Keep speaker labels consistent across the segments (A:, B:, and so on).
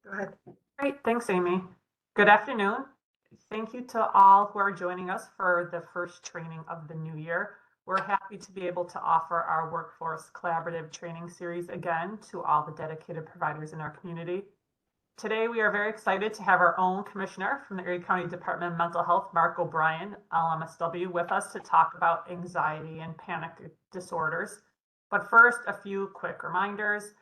A: Go ahead.
B: Great, thanks, Amy. Good afternoon. Thank you to all who are joining us for the first training of the new year. We're happy to be able to offer our workforce collaborative training series again to all the dedicated providers in our community. Today, we are very excited to have our own commissioner from the Erie County Department of Mental Health, Mark O'Brien, LMSW, with us to talk about anxiety and panic disorders. But first, a few quick reminders.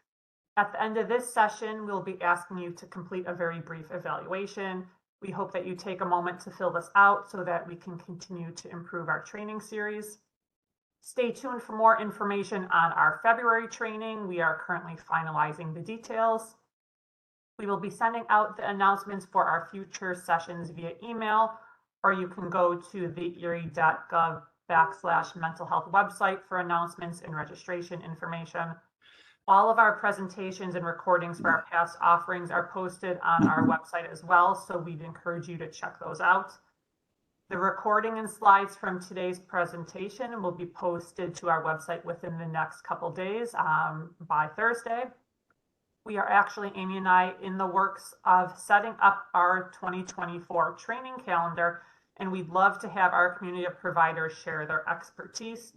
B: At the end of this session, we'll be asking you to complete a very brief evaluation. We hope that you take a moment to fill this out so that we can continue to improve our training series. Stay tuned for more information on our February training. We are currently finalizing the details. We will be sending out the announcements for our future sessions via email, or you can go to the erie.gov/mental health website for announcements and registration information. All of our presentations and recordings for our past offerings are posted on our website as well, so we'd encourage you to check those out. The recording and slides from today's presentation will be posted to our website within the next couple days by Thursday. We are actually, Amy and I, in the works of setting up our 2024 training calendar, and we'd love to have our community of providers share their expertise.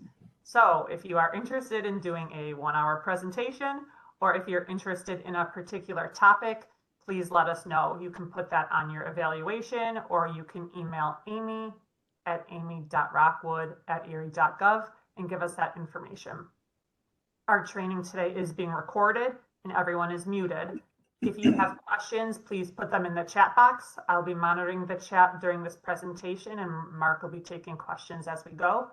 B: So if you are interested in doing a 1-hour presentation, or if you're interested in a particular topic, please let us know. You can put that on your evaluation, or you can email Amy at amy.rockwood@erie.gov and give us that information. Our training today is being recorded and everyone is muted. If you have questions, please put them in the chat box. I'll be monitoring the chat during this presentation, and Mark will be taking questions as we go.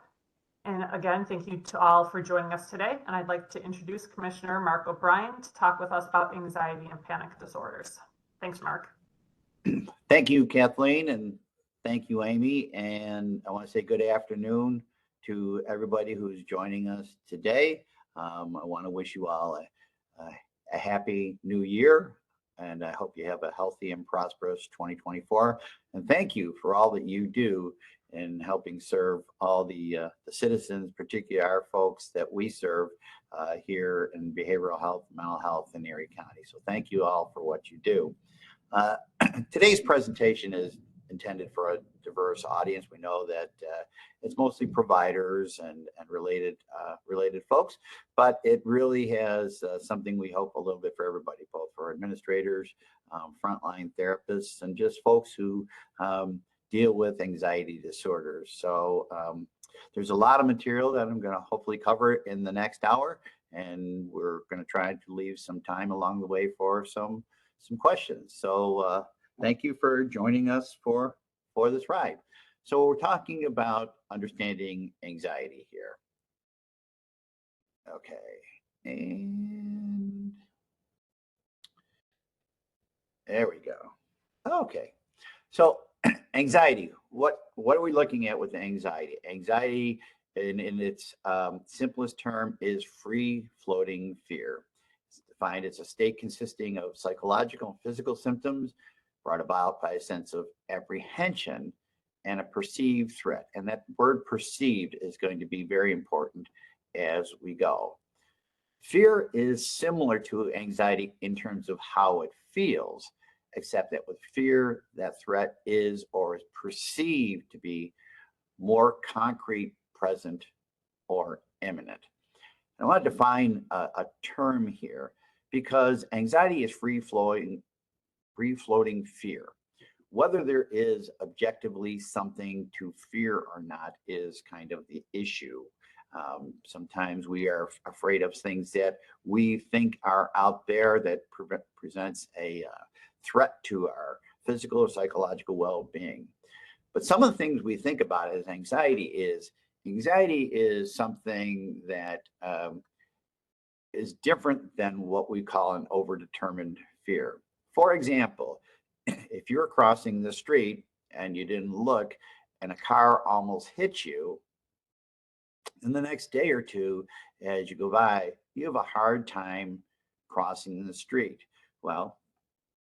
B: And again, thank you to all for joining us today. And I'd like to introduce Commissioner Mark O'Brien to talk with us about anxiety and panic disorders. Thanks, Mark.
C: Thank you, Kathleen, and thank you, Amy. And I want to say good afternoon to everybody who's joining us today. I want to wish you all a happy new year, and I hope you have a healthy and prosperous 2024. And thank you for all that you do in helping serve all the citizens, particularly our folks that we serve here in behavioral health, mental health in Erie County. So thank you all for what you do. Today's presentation is intended for a diverse audience. We know that it's mostly providers and related folks, but it really has something we hope a little bit for everybody, both for administrators, frontline therapists, and just folks who deal with anxiety disorders. So there's a lot of material that I'm going to hopefully cover in the next hour, and we're going to try to leave some time along the way for some questions. So thank you for joining us for this ride. So we're talking about understanding anxiety here. Okay, and there we go. Okay, so anxiety. What are we looking at with anxiety? Anxiety, in its simplest term, is free-floating fear. It's defined as a state consisting of psychological and physical symptoms brought about by a sense of apprehension and a perceived threat. And that word perceived is going to be very important as we go. Fear is similar to anxiety in terms of how it feels, except that with fear, that threat is or is perceived to be more concrete, present, or imminent. And I want to define a term here, because anxiety is free-floating fear. Whether there is objectively something to fear or not is kind of the issue. Sometimes we are afraid of things that we think are out there that presents a threat to our physical or psychological well-being. But some of the things we think about as anxiety is something that is different than what we call an overdetermined fear. For example, if you're crossing the street and you didn't look and a car almost hit you, and the next day or two, as you go by, you have a hard time crossing the street. Well,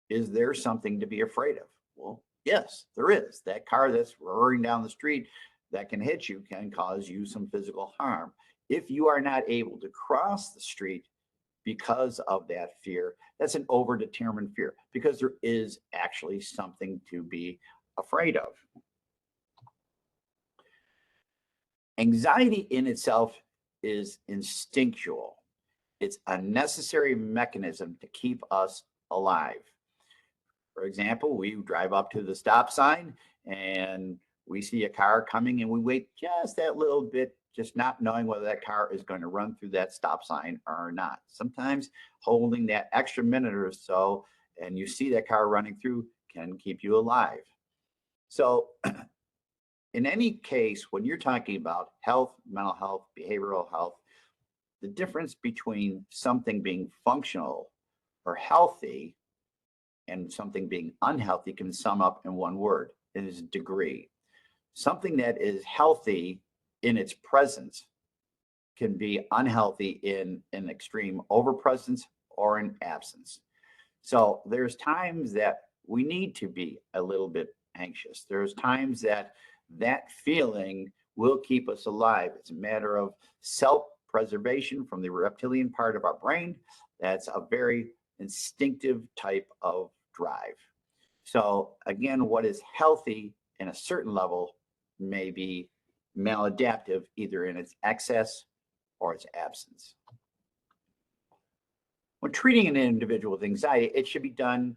C: is there something to be afraid of? Well, yes, there is. That car that's roaring down the street that can hit you can cause you some physical harm. If you are not able to cross the street because of that fear. That's an overdetermined fear because there is actually something to be afraid of. Anxiety in itself is instinctual. It's a necessary mechanism to keep us alive. For example, we drive up to the stop sign and we see a car coming and we wait just that little bit, just not knowing whether that car is going to run through that stop sign or not. Sometimes holding that extra minute or so and you see that car running through can keep you alive. So in any case, when you're talking about health, mental health, behavioral health, the difference between something being functional or healthy and something being unhealthy can sum up in one word. It is degree. Something that is healthy in its presence can be unhealthy in an extreme overpresence or an absence. So there's times that we need to be a little bit anxious. There's times that that feeling will keep us alive. It's a matter of self-preservation from the reptilian part of our brain. That's a very instinctive type of drive. So again, what is healthy in a certain level may be maladaptive either in its excess or its absence. When treating an individual with anxiety, it should be done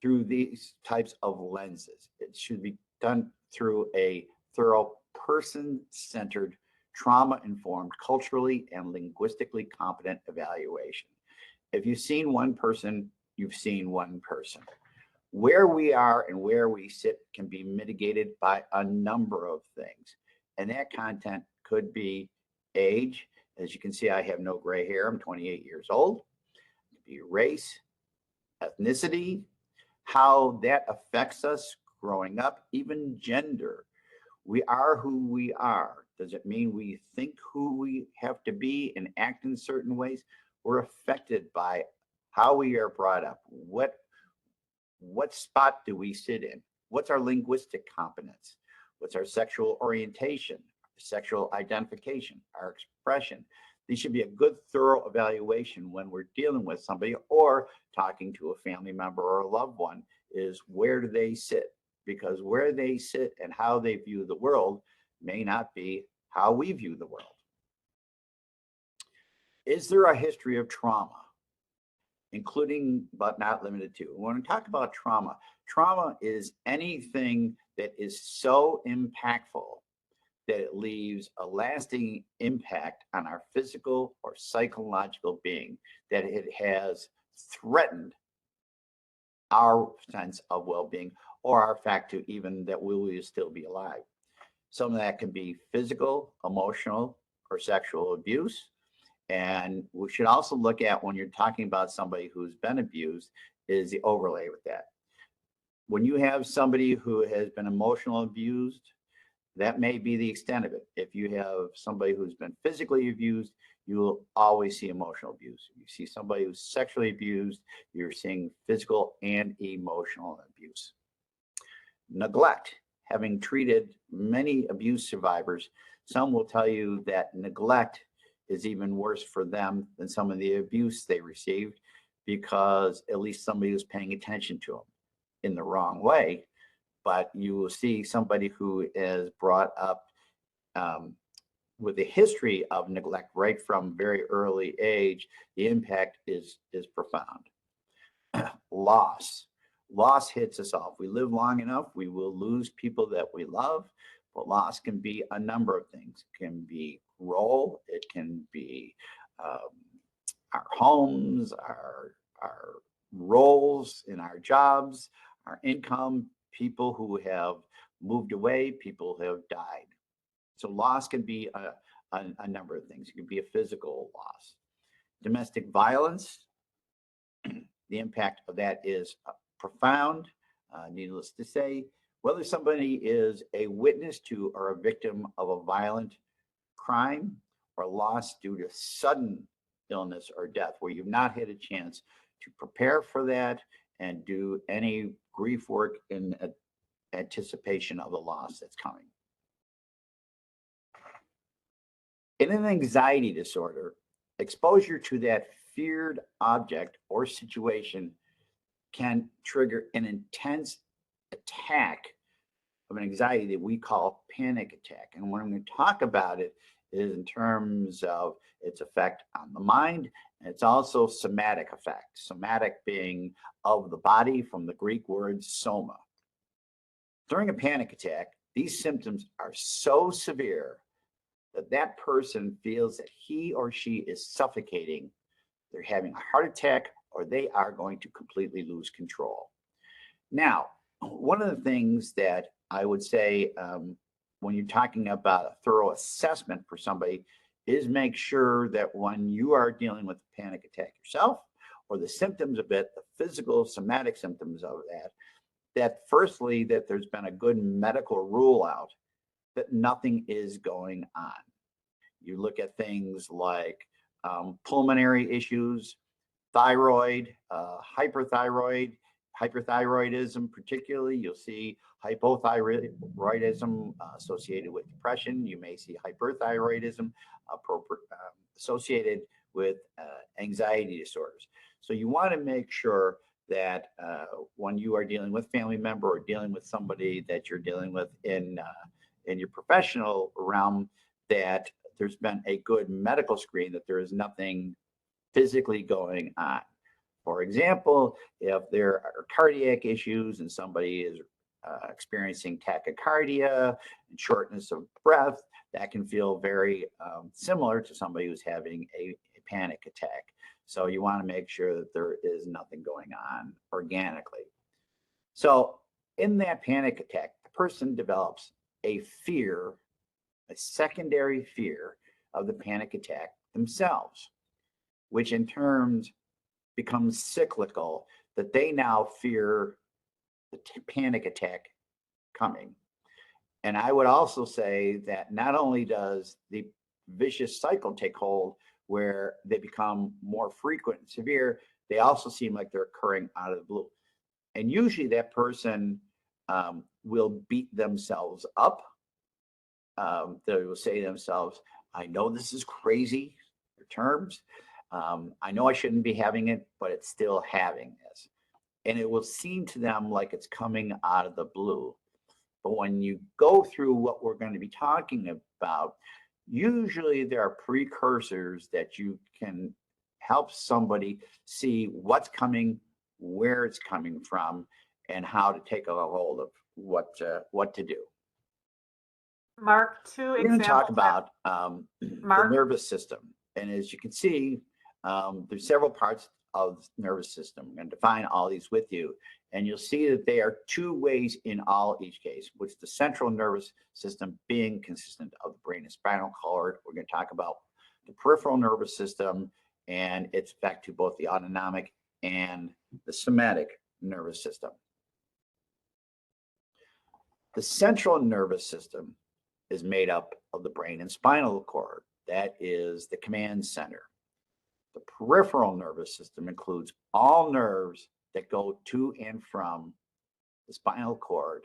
C: through these types of lenses. It should be done through a thorough person-centered, trauma-informed, culturally and linguistically competent evaluation. If you've seen one person, you've seen one person. Where we are and where we sit can be mitigated by a number of things. And that content could be age. As you can see, I have no gray hair. I'm 28 years old. It could be race, ethnicity, how that affects us growing up, even gender. We are who we are. Does it mean we think who we have to be and act in certain ways? We're affected by how we are brought up. What spot do we sit in? What's our linguistic competence? What's our sexual orientation, sexual identification, our expression? These should be a good, thorough evaluation when we're dealing with somebody or talking to a family member or a loved one is where do they sit? Because where they sit and how they view the world may not be how we view the world. Is there a history of trauma, including but not limited to? When we talk about trauma, trauma is anything that is so impactful that it leaves a lasting impact on our physical or psychological being, that it has threatened our sense of well-being or our fact to even that we will still be alive. Some of that can be physical, emotional, or sexual abuse. And we should also look at when you're talking about somebody who's been abused is the overlay with that. When you have somebody who has been emotionally abused, that may be the extent of it. If you have somebody who's been physically abused, you will always see emotional abuse. If you see somebody who's sexually abused, you're seeing physical and emotional abuse. Neglect. Having treated many abuse survivors, some will tell you that neglect is even worse for them than some of the abuse they received because at least somebody was paying attention to them in the wrong way. But you will see somebody who is brought up with a history of neglect right from very early age, the impact is profound. Loss. Loss hits us all. If we live long enough, we will lose people that we love, but loss can be a number of things. It can be role, it can be our homes, our roles in our jobs, our income, people who have moved away, people who have died. So loss can be a number of things. It can be a physical loss. Domestic violence, the impact of that is profound. Needless to say, whether somebody is a witness to or a victim of a violent crime or loss due to sudden illness or death, where you've not had a chance to prepare for that and do any grief work in anticipation of the loss that's coming. In an anxiety disorder, exposure to that feared object or situation can trigger an intense attack of an anxiety that we call panic attack. And when we talk about it is in terms of its effect on the mind, and it's also somatic effect, somatic being of the body from the Greek word soma. During a panic attack, these symptoms are so severe that that person feels that he or she is suffocating, they're having a heart attack, or they are going to completely lose control. Now, one of the things that I would say when you're talking about a thorough assessment for somebody is make sure that when you are dealing with a panic attack yourself, or the symptoms of it, the physical somatic symptoms of that firstly, that there's been a good medical rule out that nothing is going on. You look at things like pulmonary issues, thyroid, hyperthyroidism, particularly. You'll see hypothyroidism associated with depression. You may see hyperthyroidism associated with anxiety disorders. So you want to make sure that when you are dealing with family member or dealing with somebody that you're dealing with in your professional realm, that there's been a good medical screen, that there is nothing physically going on. For example, if there are cardiac issues and somebody is experiencing tachycardia and shortness of breath, that can feel very similar to somebody who's having a panic attack. So you want to make sure that there is nothing going on organically. So in that panic attack, the person develops a fear, a secondary fear of the panic attack themselves, which in turn becomes cyclical, that they now fear the panic attack coming. And I would also say that not only does the vicious cycle take hold where they become more frequent and severe, they also seem like they're occurring out of the blue. And usually that person will beat themselves up. They will say to themselves, I know this is crazy, their terms. I know I shouldn't be having it, but it's still having this. And it will seem to them like it's coming out of the blue. But when you go through what we're going to be talking about, usually there are precursors that you can help somebody see what's coming, where it's coming from, and how to take a hold of what to do.
B: Mark,
C: We're going to talk about the
B: Mark?
C: nervous system. And as you can see, there's several parts of the nervous system. I'm going to define all these with you. And you'll see that they are two ways in each case, which the central nervous system being consistent of the brain and spinal cord. We're going to talk about the peripheral nervous system and its effect to both the autonomic and the somatic nervous system. The central nervous system is made up of the brain and spinal cord. That is the command center. The peripheral nervous system includes all nerves that go to and from the spinal cord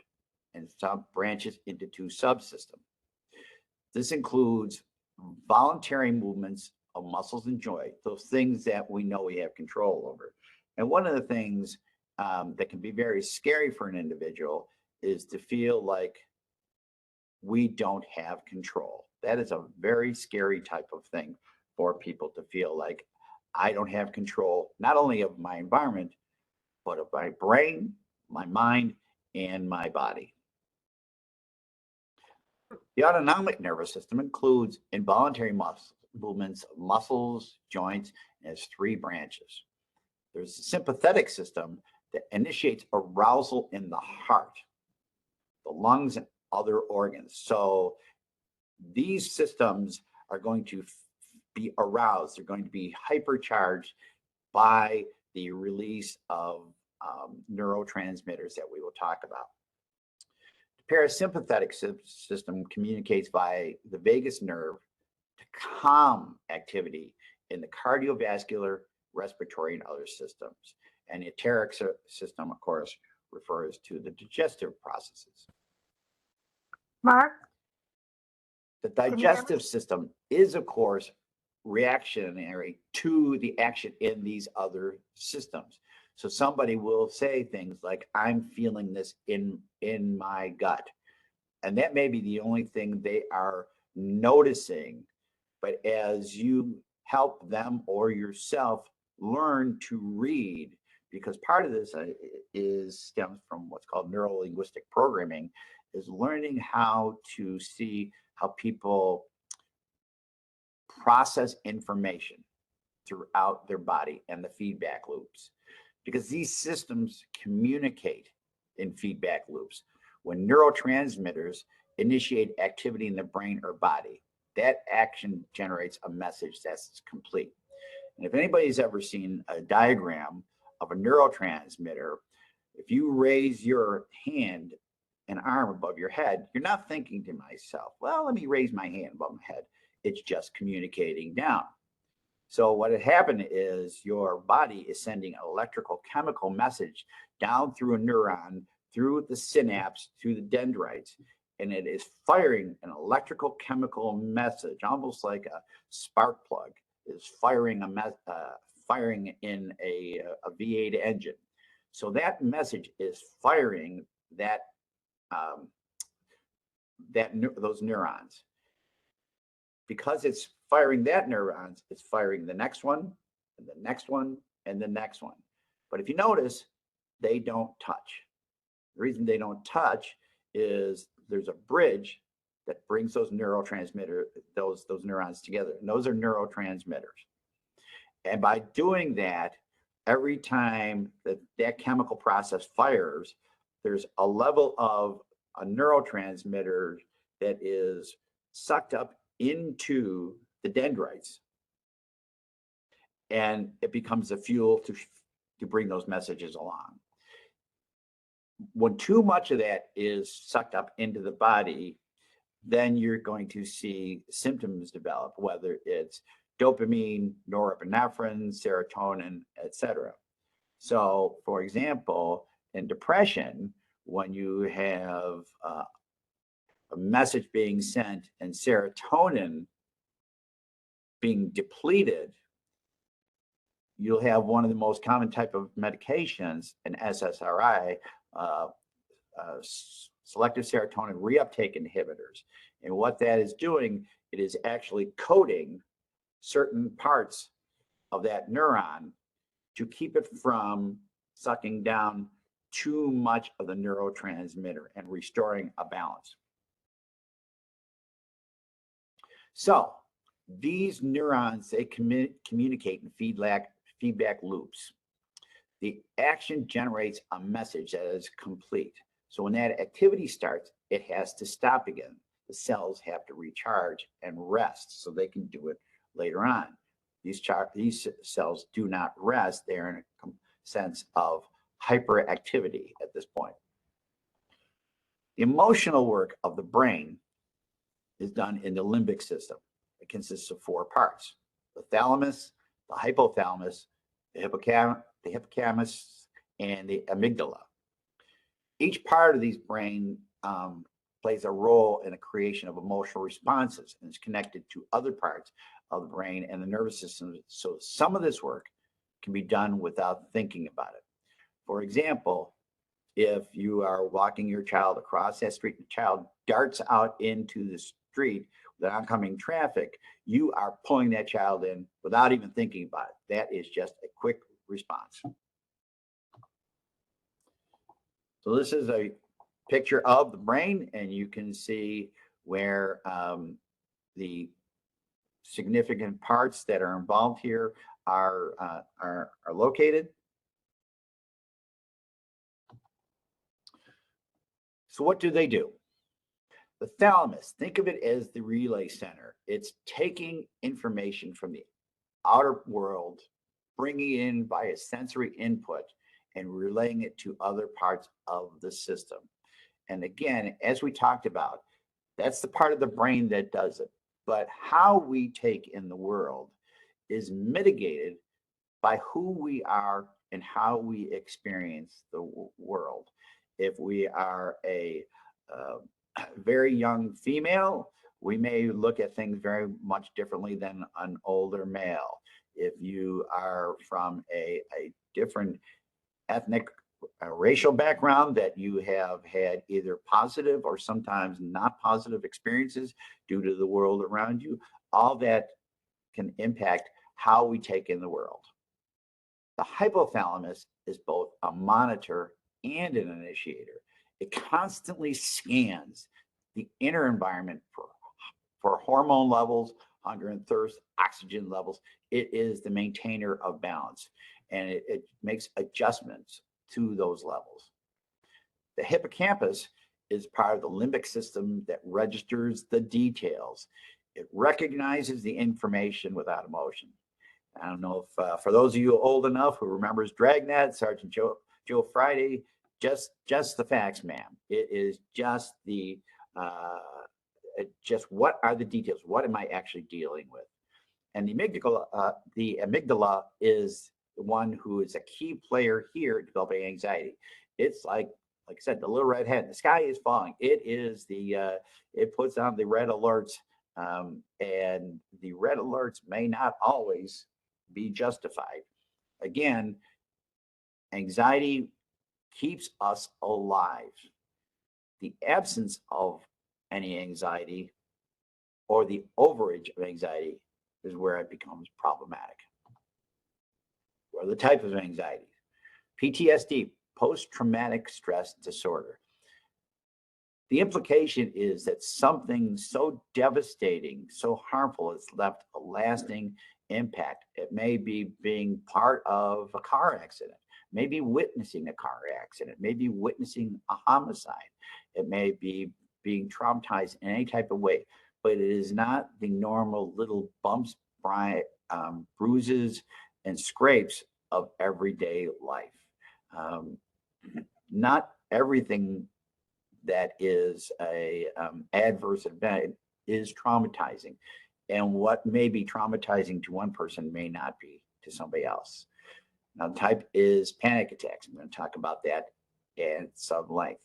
C: and branches into two subsystems. This includes voluntary movements of muscles and joints, those things that we know we have control over. And one of the things that can be very scary for an individual is to feel like we don't have control. That is a very scary type of thing for people to feel like I don't have control, not only of my environment, but of my brain, my mind, and my body. The autonomic nervous system includes involuntary movements of muscles, joints, and has three branches. There's a sympathetic system that initiates arousal in the heart, the lungs, and other organs. So these systems are going to be aroused. They're going to be hypercharged by the release of neurotransmitters that we will talk about. The parasympathetic system communicates via the vagus nerve to calm activity in the cardiovascular, respiratory, and other systems. And the enteric system, of course, refers to the digestive processes.
B: Mark?
C: The digestive system is, of course, reactionary to the action in these other systems. So somebody will say things like, I'm feeling this in my gut. And that may be the only thing they are noticing. But as you help them or yourself learn to read, because part of this stems from what's called neuro-linguistic programming, is learning how to see how people process information throughout their body and the feedback loops. Because these systems communicate in feedback loops. When neurotransmitters initiate activity in the brain or body, that action generates a message that's complete. And if anybody's ever seen a diagram of a neurotransmitter, if you raise your hand and arm above your head, you're not thinking to myself, well, let me raise my hand above my head. It's just communicating down. So what had happened is your body is sending an electrical chemical message down through a neuron, through the synapse, through the dendrites, and it is firing an electrical chemical message, almost like a spark plug is firing firing in a V8 engine. So that message is firing those neurons. Because it's firing that neurons, it's firing the next one, and the next one, and the next one. But if you notice, they don't touch. The reason they don't touch is there's a bridge that brings those those neurons together. And those are neurotransmitters. And by doing that, every time that chemical process fires, there's a level of a neurotransmitter that is sucked up into the dendrites, and it becomes the fuel to bring those messages along. When too much of that is sucked up into the body, then you're going to see symptoms develop, whether it's dopamine, norepinephrine, serotonin, etc. So, for example, in depression, when you have a message being sent and serotonin being depleted, you'll have one of the most common type of medications, an SSRI, selective serotonin reuptake inhibitors. And what that is doing, it is actually coating certain parts of that neuron to keep it from sucking down too much of the neurotransmitter and restoring a balance. So these neurons, they communicate in feedback loops. The action generates a message that is complete. So when that activity starts, it has to stop again. The cells have to recharge and rest so they can do it later on. These cells do not rest. They're in a sense of hyperactivity at this point. The emotional work of the brain is done in the limbic system. It consists of 4 parts: the thalamus, the hypothalamus, the hippocampus, and the amygdala. Each part of these brain plays a role in the creation of emotional responses and is connected to other parts of the brain and the nervous system. So some of this work can be done without thinking about it. For example, if you are walking your child across that street and the child darts out into the street with oncoming traffic, you are pulling that child in without even thinking about it. That is just a quick response. So this is a picture of the brain, and you can see where the significant parts that are involved here are located. So what do they do? The thalamus, think of it as the relay center. It's taking information from the outer world, bringing it in via sensory input, and relaying it to other parts of the system. And again, as we talked about, that's the part of the brain that does it. But how we take in the world is mitigated by who we are and how we experience the world. If we are a very young female, we may look at things very much differently than an older male. If you are from a different ethnic racial background, that you have had either positive or sometimes not positive experiences due to the world around you, all that can impact how we take in the world. The hypothalamus is both a monitor and an initiator. It constantly scans the inner environment for hormone levels, hunger and thirst, oxygen levels. It is the maintainer of balance, and it makes adjustments to those levels. The hippocampus is part of the limbic system that registers the details. It recognizes the information without emotion. I don't know if for those of you old enough who remembers Dragnet, Sergeant Joe Friday, just the facts, ma'am. It is just just what are the details? What am I actually dealing with? And the amygdala is the one who is a key player here in developing anxiety. It's like I said, the little red hen. The sky is falling. It is it puts on the red alerts, and the red alerts may not always be justified. Again, anxiety keeps us alive. The absence of any anxiety or the overage of anxiety is where it becomes problematic. What are the types of anxiety? PTSD, post-traumatic stress disorder. The implication is that something so devastating, so harmful, has left a lasting impact. It may be being part of a car accident, maybe witnessing a car accident, maybe witnessing a homicide. It may be being traumatized in any type of way, but it is not the normal little bumps, bruises, and scrapes of everyday life. Not everything that is a adverse event is traumatizing, and what may be traumatizing to one person may not be to somebody else. Now, type is panic attacks. I'm going to talk about that at some length.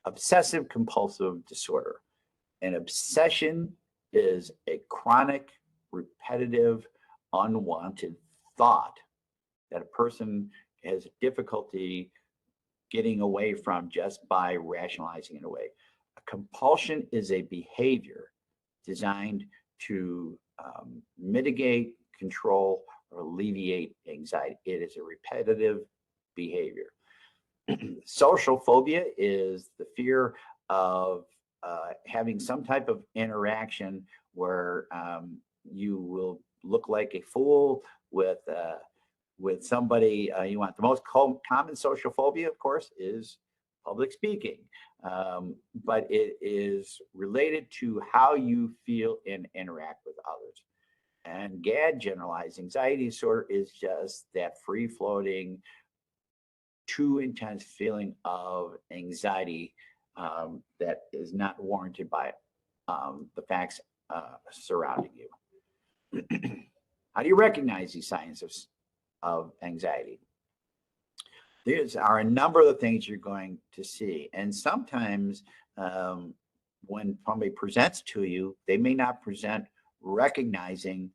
C: Obsessive compulsive disorder. An obsession is a chronic, repetitive, unwanted thought that a person has difficulty getting away from just by rationalizing it away. A compulsion is a behavior designed to mitigate, control, or alleviate anxiety. It is a repetitive behavior. Social phobia is the fear of having some type of interaction where you will look like a fool with somebody you want. The most common social phobia, of course, is public speaking, but it is related to how you feel and interact with others. And GAD, generalized anxiety disorder, is just that free-floating, too intense feeling of anxiety that is not warranted by the facts surrounding you. How do you recognize these signs of anxiety? There are a number of the things you're going to see. And sometimes when somebody presents to you, they may not present recognizing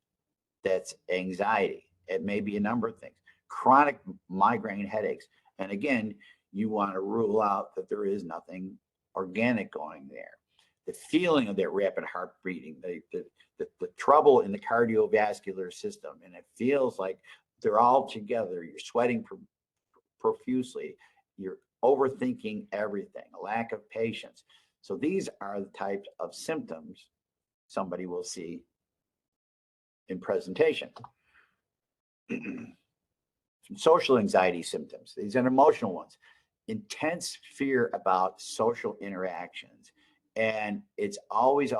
C: that's anxiety. It may be a number of things. Chronic migraine headaches. And again, you want to rule out that there is nothing organic going there. The feeling of that rapid heart beating, the trouble in the cardiovascular system, and it feels like they're all together. You're sweating profusely. You're overthinking everything, a lack of patience. So these are the types of symptoms somebody will see in presentation. Some social anxiety symptoms. These are emotional ones. Intense fear about social interactions. And it's always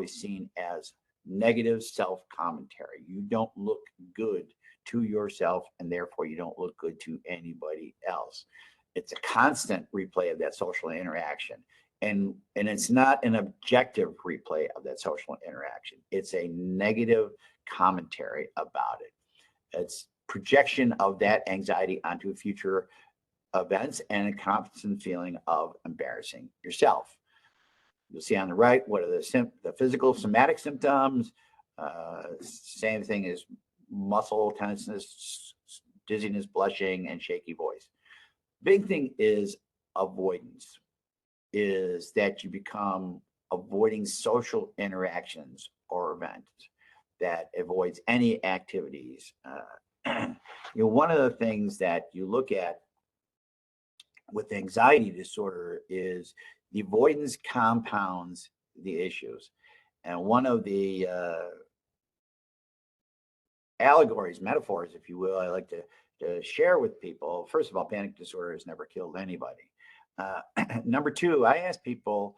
C: seen as negative self-commentary. You don't look good to yourself, and therefore you don't look good to anybody else. It's a constant replay of that social interaction. And it's not an objective replay of that social interaction. It's a negative commentary about it. It's projection of that anxiety onto future events and a constant feeling of embarrassing yourself. You'll see on the right, what are the physical somatic symptoms. Same thing as muscle tenseness, dizziness, blushing, and shaky voice. Big thing is avoidance, is that you become avoiding social interactions or events, that avoids any activities. One of the things that you look at with anxiety disorder is the avoidance compounds the issues. And one of the allegories, metaphors, if you will, I like to share with people. First of all, panic disorder has never killed anybody. Number two, I ask people,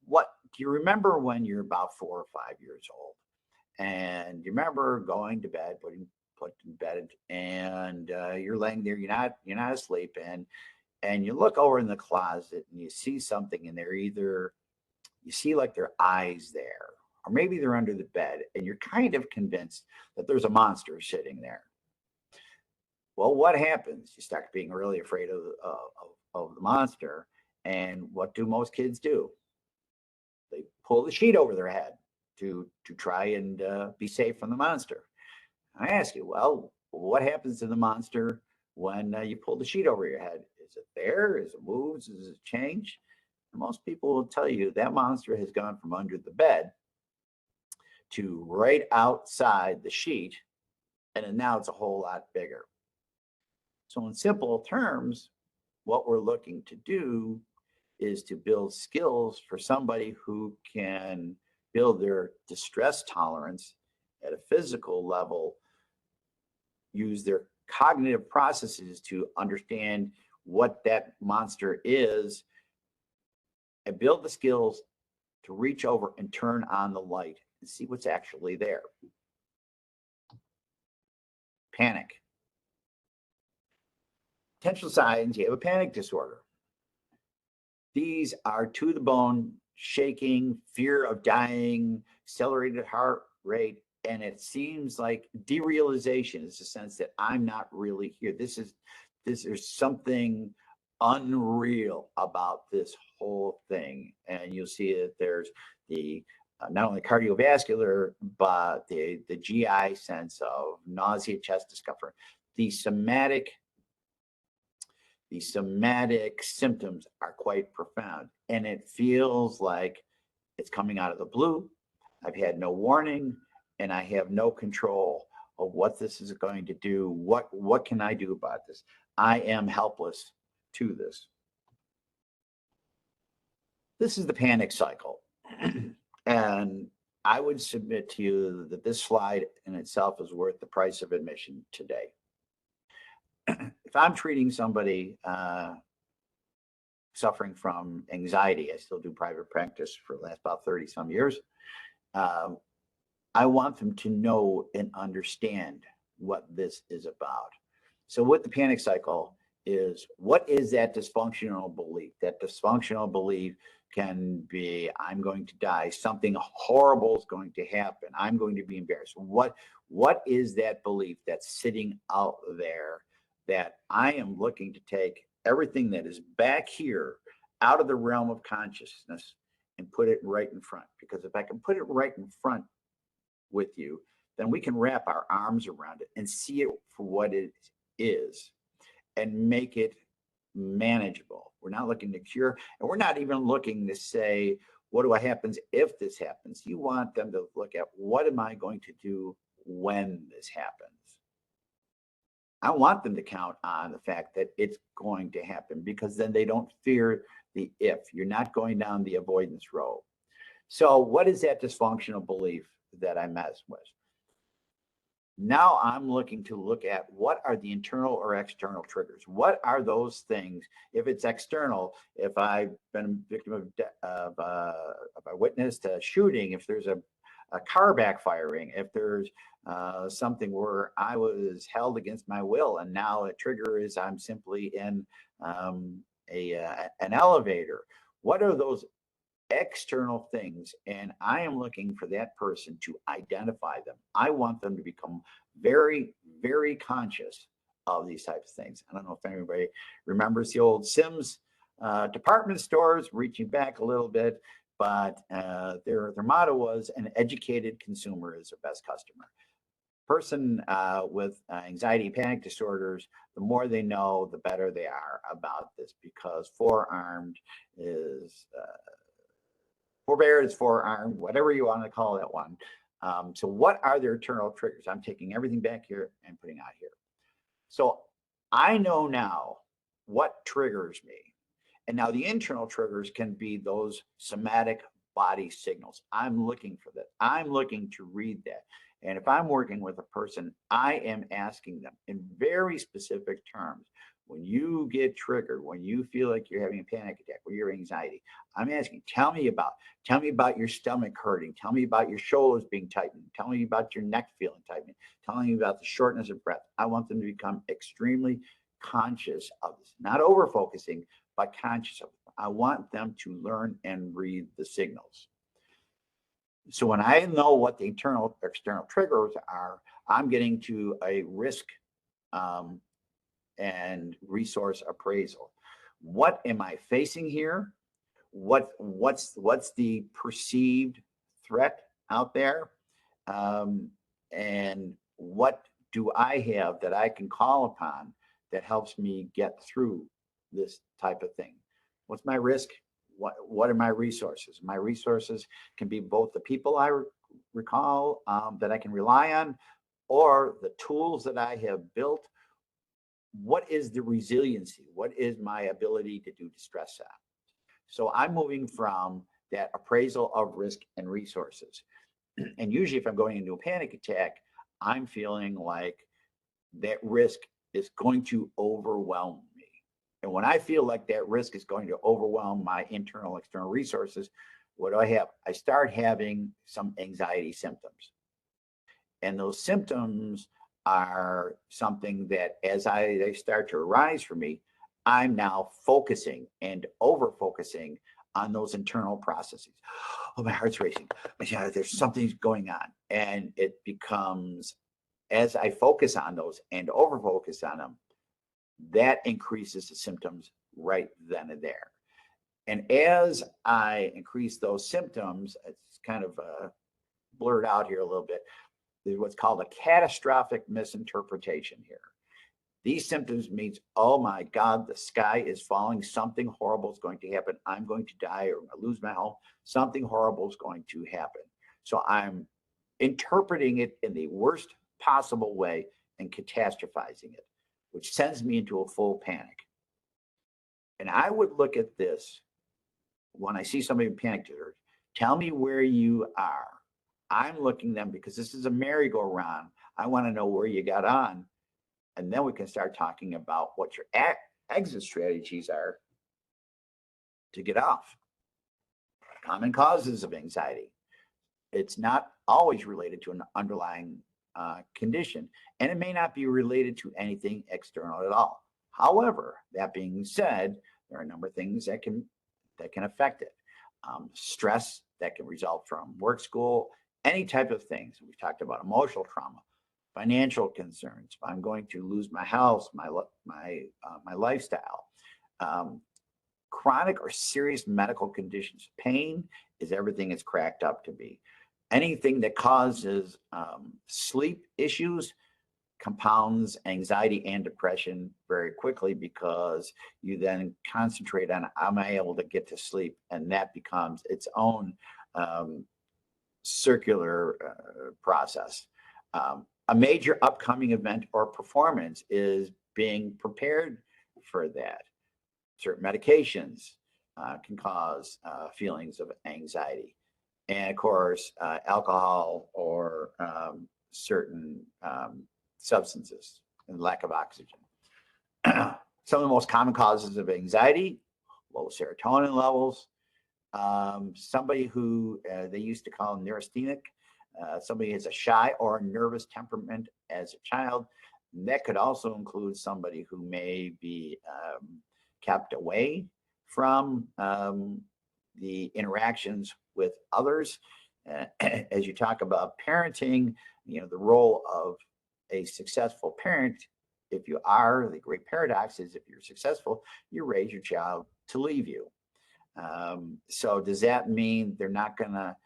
C: what do you remember when you're about 4 or 5 years old? And you remember going to bed, put in bed, and you're laying there, you're not asleep, and you look over in the closet and you see something in there. Either you see like their eyes there, or maybe they're under the bed, and you're kind of convinced that there's a monster sitting there. Well, what happens? You start being really afraid of the monster, and what do most kids do? They pull the sheet over their head to try and be safe from the monster. I ask you, well, what happens to the monster when you pull the sheet over your head? Is it there? Is it moves? Does it change? Most people will tell you that monster has gone from under the bed to right outside the sheet, and now it's a whole lot bigger. So in simple terms, what we're looking to do is to build skills for somebody who can build their distress tolerance at a physical level, use their cognitive processes to understand what that monster is, and build the skills to reach over and turn on the light and see what's actually there. Panic. Potential signs, you have a panic disorder. These are to the bone, shaking, fear of dying, accelerated heart rate, and it seems like derealization is the sense that I'm not really here. There's something unreal about this whole thing. And you'll see that there's the not only cardiovascular, but the GI sense of nausea, chest discomfort. The somatic symptoms are quite profound, and it feels like it's coming out of the blue. I've had no warning, and I have no control of what this is going to do. What can I do about this? I am helpless to this. This is the panic cycle. And I would submit to you that this slide in itself is worth the price of admission today. If I'm treating somebody suffering from anxiety, I still do private practice for the last about 30 some years. I want them to know and understand what this is about. So with the panic cycle is, what is that dysfunctional belief? That dysfunctional belief can be, I'm going to die, something horrible is going to happen, I'm going to be embarrassed. What is that belief that's sitting out there that I am looking to take everything that is back here out of the realm of consciousness and put it right in front? Because if I can put it right in front with you, then we can wrap our arms around it and see it for what it is and make it manageable. We're not looking to cure, and we're not even looking to say, what happens if this happens? You want them to look at, what am I going to do when this happens? I want them to count on the fact that it's going to happen, because then they don't fear the if. You're not going down the avoidance road. So what is that dysfunctional belief that I mess with? Now I'm looking to look at, what are the internal or external triggers? What are those things? If it's external, if I've been a victim of I witnessed a shooting, if there's a car backfiring, if there's something where I was held against my will, and now a trigger is I'm simply in an elevator. What are those external things? And I am looking for that person to identify them. I want them to become very, very conscious of these types of things. I don't know if anybody remembers the old Sims department stores, reaching back a little bit, but their motto was an educated consumer is their best customer. Person with anxiety and panic disorders, the more they know, the better they are about this, because forearmed is forbear is forearmed, whatever you want to call that one. So what are their internal triggers? I'm taking everything back here and putting out here. So I know now what triggers me. And now the internal triggers can be those somatic body signals. I'm looking for that. I'm looking to read that. And if I'm working with a person, I am asking them in very specific terms. When you get triggered, when you feel like you're having a panic attack or your anxiety, I'm asking, tell me about your stomach hurting. Tell me about your shoulders being tightened. Tell me about your neck feeling tightened. Tell me about the shortness of breath. I want them to become extremely conscious of this, not over focusing, but conscious of it. I want them to learn and read the signals. So when I know what the internal external triggers are, I'm getting to a risk and resource appraisal. What am I facing here? What's the perceived threat out there? And what do I have that I can call upon that helps me get through this type of thing? What's my risk? What are my resources? My resources can be both the people I recall that I can rely on, or the tools that I have built. What is the resiliency? What is my ability to do distress out? So I'm moving from that appraisal of risk and resources. And usually if I'm going into a panic attack, I'm feeling like that risk is going to overwhelm me. And when I feel like that risk is going to overwhelm my internal, external resources, what do I have? I start having some anxiety symptoms. And those symptoms are something that as they start to arise for me, I'm now focusing and over focusing on those internal processes. Oh, my heart's racing. There's something going on. And it becomes, as I focus on those and over focus on them, that increases the symptoms right then and there. And as I increase those symptoms, it's kind of blurred out here a little bit. There's what's called a catastrophic misinterpretation here. These symptoms means, oh my God, the sky is falling. Something horrible is going to happen. I'm going to die or I'm going to lose my home. Something horrible is going to happen. So I'm interpreting it in the worst possible way and catastrophizing it, which sends me into a full panic. And I would look at this when I see somebody in panic disorder. Tell me where you are. I'm looking them because this is a merry-go-round. I want to know where you got on. And then we can start talking about what your exit strategies are to get off. Common causes of anxiety. It's not always related to an underlying condition, and it may not be related to anything external at all. However, that being said, there are a number of things that can affect it. Stress that can result from work, school, any type of things. We've talked about emotional trauma, financial concerns. I'm going to lose my house, my lifestyle. Chronic or serious medical conditions. Pain is everything it's cracked up to be. Anything that causes sleep issues compounds anxiety and depression very quickly, because you then concentrate on, am I able to get to sleep? And that becomes its own circular process. A major upcoming event or performance is being prepared for that. Certain medications can cause feelings of anxiety. And of course, alcohol or certain substances and lack of oxygen. Some of the most common causes of anxiety: low serotonin levels, somebody who they used to call neurasthenic, somebody has a shy or nervous temperament as a child. And that could also include somebody who may be kept away from the interactions with others. As you talk about parenting, the role of a successful parent, if you are, the great paradox is, if you're successful, you raise your child to leave you. So does that mean they're not going to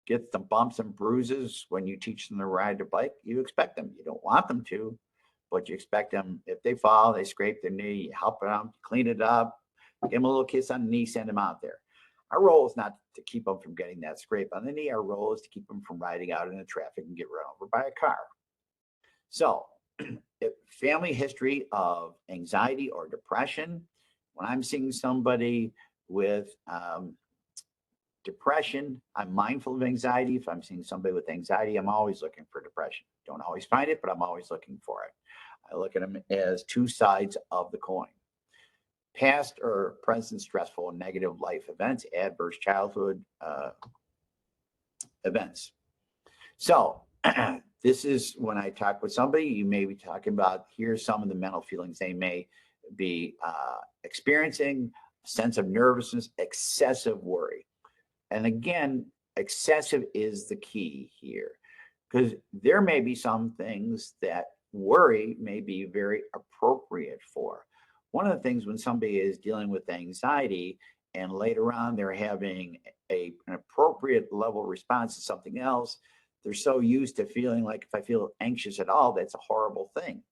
C: get the bumps and bruises when you teach them to ride a bike? You expect them. You don't want them to, but you expect them. If they fall, they scrape their knee, you help them, clean it up, give them a little kiss on the knee, send them out there. Our role is not to keep them from getting that scrape on the knee. Our role is to keep them from riding out into traffic and get run over by a car. So if family history of anxiety or depression, when I'm seeing somebody with depression, I'm mindful of anxiety. If I'm seeing somebody with anxiety, I'm always looking for depression. Don't always find it, but I'm always looking for it. I look at them as two sides of the coin. Past or present stressful and negative life events, adverse childhood events. So this is when I talk with somebody, you may be talking about, here's some of the mental feelings they may be experiencing: a sense of nervousness, excessive worry. And again, excessive is the key here, because there may be some things that worry may be very appropriate for. One of the things when somebody is dealing with anxiety and later on they're having an appropriate level response to something else, they're so used to feeling like, if I feel anxious at all, that's a horrible thing.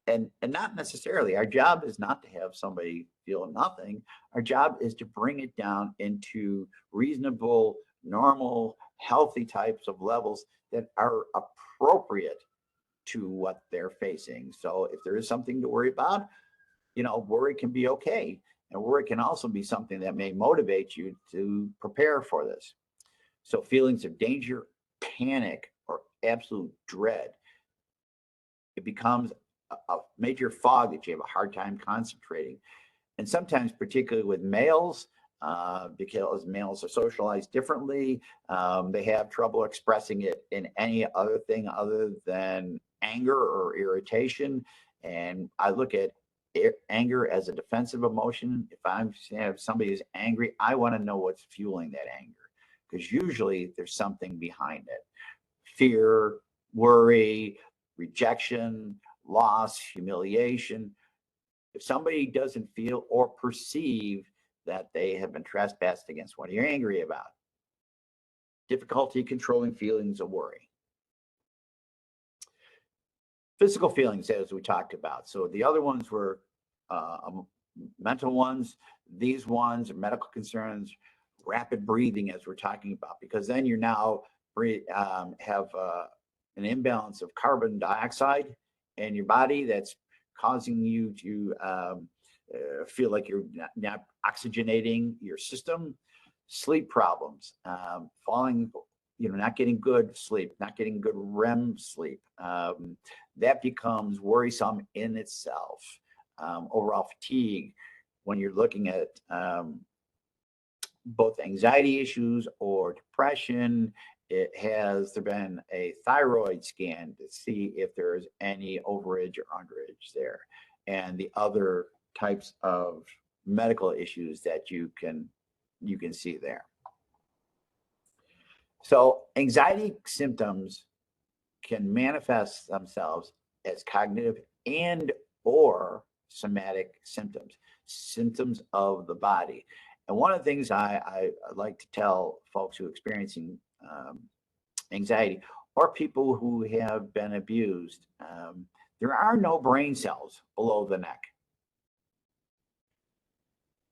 C: And not necessarily. Our job is not to have somebody feel nothing. Our job is to bring it down into reasonable, normal, healthy types of levels that are appropriate to what they're facing. So if there is something to worry about, worry can be okay. And worry can also be something that may motivate you to prepare for this. So feelings of danger, panic, or absolute dread, it becomes a major fog that you have a hard time concentrating. And sometimes, particularly with males, because males are socialized differently, they have trouble expressing it in any other thing other than anger or irritation. And I look at anger as a defensive emotion. If somebody is angry, I want to know what's fueling that anger, because usually there's something behind it: fear, worry, rejection, loss, humiliation. If somebody doesn't feel or perceive that they have been trespassed against, what are you angry about? Difficulty controlling feelings of worry. Physical feelings, as we talked about. So the other ones were mental ones. These ones are medical concerns, rapid breathing, as we're talking about, because then you now have an imbalance of carbon dioxide in your body that's causing you to feel like you're not oxygenating your system. Sleep problems, falling, not getting good sleep, not getting good REM sleep. That becomes worrisome in itself. Overall fatigue, when you're looking at both anxiety issues or depression, has there been a thyroid scan to see if there's any overage or underage there, and the other types of medical issues that you can see there. So anxiety symptoms can manifest themselves as cognitive and or somatic symptoms of the body. And one of the things I like to tell folks who are experiencing anxiety, or people who have been abused, there are no brain cells below the neck.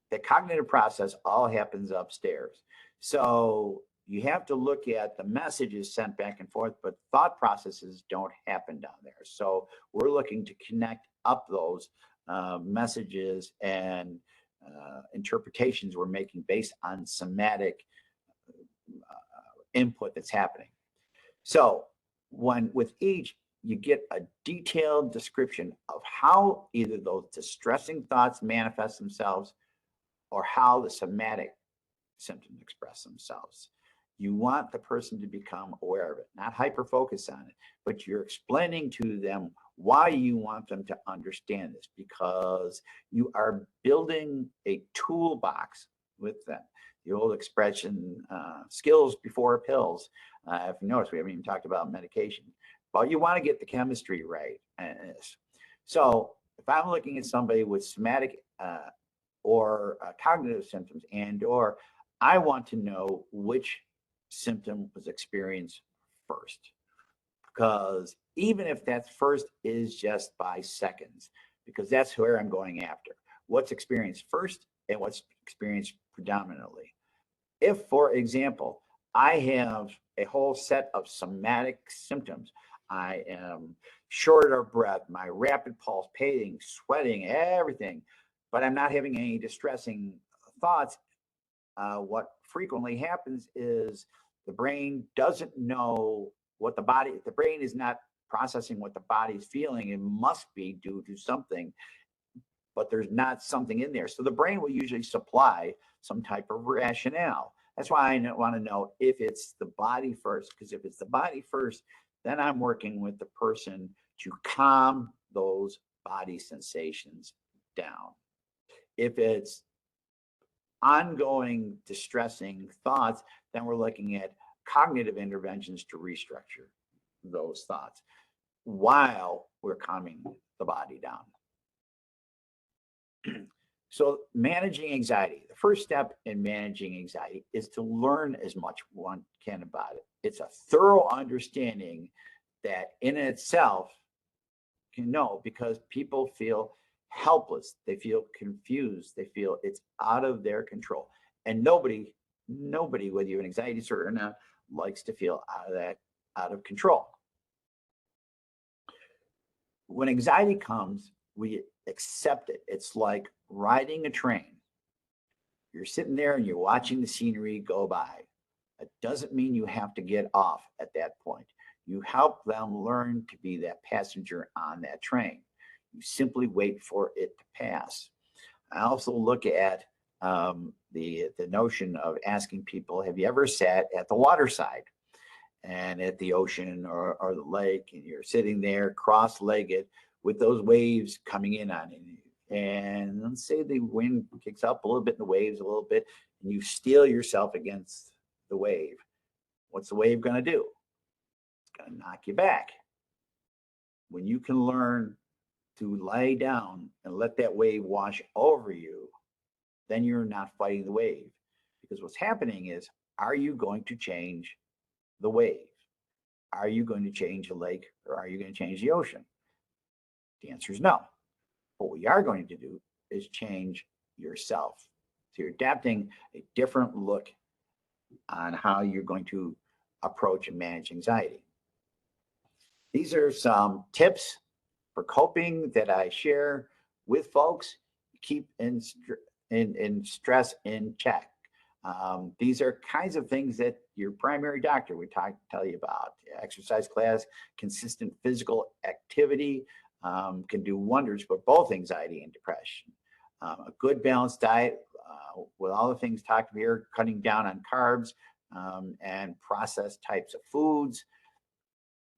C: The cognitive process all happens upstairs. So you have to look at the messages sent back and forth, but thought processes don't happen down there. So we're looking to connect up those messages and interpretations we're making based on somatic input that's happening. So with each, you get a detailed description of how either those distressing thoughts manifest themselves or how the somatic symptoms express themselves. You want the person to become aware of it, not hyper-focus on it, but you're explaining to them why you want them to understand this, because you are building a toolbox with them. The old expression, skills before pills. If you notice, we haven't even talked about medication. But you want to get the chemistry right. So if I'm looking at somebody with somatic or cognitive symptoms, and or I want to know which symptom was experienced first. Because even if that first is just by seconds, because that's where I'm going after. What's experienced first and what's experienced predominantly. If, for example, I have a whole set of somatic symptoms, I am short of breath, my rapid pulse, pain, sweating, everything, but I'm not having any distressing thoughts, what frequently happens is the brain doesn't know what the brain is not processing what the body's feeling. It must be due to something, but there's not something in there. So the brain will usually supply some type of rationale. That's why I want to know if it's the body first, because if it's the body first, then I'm working with the person to calm those body sensations down. If it's ongoing distressing thoughts, then we're looking at cognitive interventions to restructure those thoughts while we're calming the body down. So managing anxiety, the first step in managing anxiety is to learn as much one can about it. It's a thorough understanding that in itself can know, because people feel helpless, they feel confused, they feel it's out of their control. And nobody, whether you have anxiety disorder or not, likes to feel out of control. When anxiety comes, we accept it. It's like riding a train. You're sitting there and you're watching the scenery go by. It doesn't mean you have to get off at that point. You help them learn to be that passenger on that train. You simply wait for it to pass. I also look at the notion of asking people, have you ever sat at the waterside and at the ocean or the lake, and you're sitting there cross-legged with those waves coming in on you? And let's say the wind kicks up a little bit in the waves a little bit, and you steel yourself against the wave. What's the wave going to do? It's going to knock you back. When you can learn to lay down and let that wave wash over you, then you're not fighting the wave. Because what's happening is, are you going to change the wave? Are you going to change the lake, or are you going to change the ocean? The answer is no. What we are going to do is change yourself. So you're adapting a different look on how you're going to approach and manage anxiety. These are some tips for coping that I share with folks. Keep in stress in check. These are kinds of things that your primary doctor would tell you about. Exercise class, consistent physical activity can do wonders for both anxiety and depression. A good balanced diet with all the things talked about here, cutting down on carbs and processed types of foods.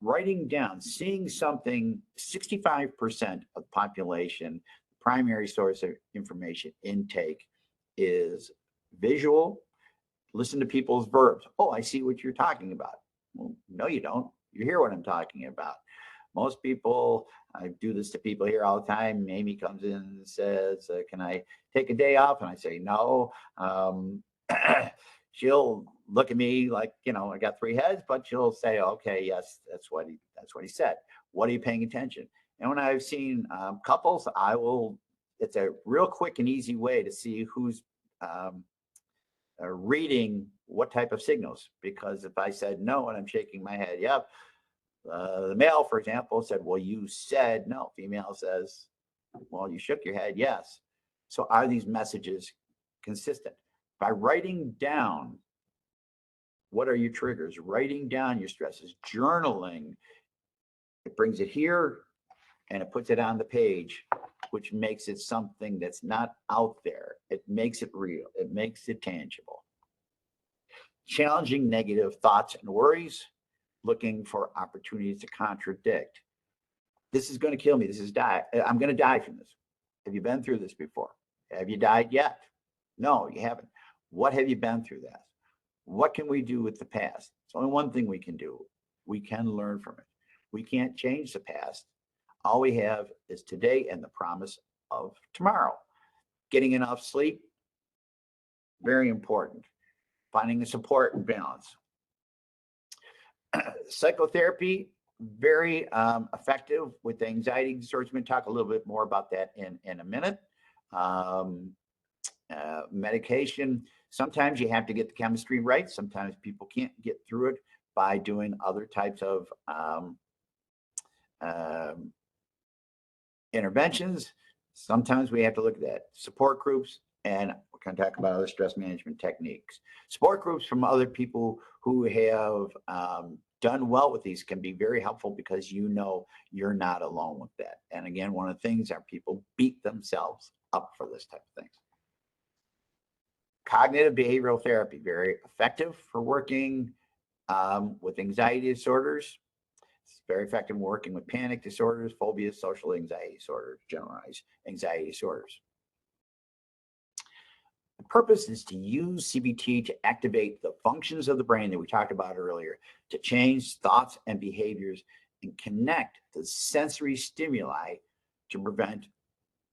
C: Writing down, seeing something, 65% of the population, primary source of information intake is visual. Listen to people's verbs. Oh, I see what you're talking about. Well, no, you don't. You hear what I'm talking about. Most people, I do this to people here all the time. Amy comes in and says, can I take a day off? And I say, no. She'll look at me like, I got three heads, but she'll say, okay, yes, that's what he said. What are you paying attention? And when I've seen couples, it's a real quick and easy way to see who's reading what type of signals. Because if I said no and I'm shaking my head, yep. The male, for example, said, well, you said no. Female says, well, you shook your head, yes. So are these messages consistent? By writing down, what are your triggers? Writing down your stresses, journaling, it brings it here and it puts it on the page, which makes it something that's not out there. It makes it real. It makes it tangible. Challenging negative thoughts and worries, looking for opportunities to contradict. This is going to kill me. I'm going to die from this. Have you been through this before? Have you died yet? No, you haven't. What have you been through that? What can we do with the past? It's only one thing we can do. We can learn from it. We can't change the past. All we have is today and the promise of tomorrow. getting enough sleep, very important. Finding a support and balance. Psychotherapy, very effective with anxiety disorders. We're going to talk a little bit more about that in a minute. Medication, sometimes you have to get the chemistry right. Sometimes people can't get through it by doing other types of interventions. Sometimes we have to look at that. Support groups, and we're going to talk about other stress management techniques. Support groups from other people who have done well with these can be very helpful because you know you're not alone with that. And again, one of the things are people beat themselves up for this type of things. Cognitive behavioral therapy, very effective for working with anxiety disorders. It's very effective in working with panic disorders, phobias, social anxiety disorders, generalized anxiety disorders. The purpose is to use CBT to activate the functions of the brain that we talked about earlier, to change thoughts and behaviors and connect the sensory stimuli to prevent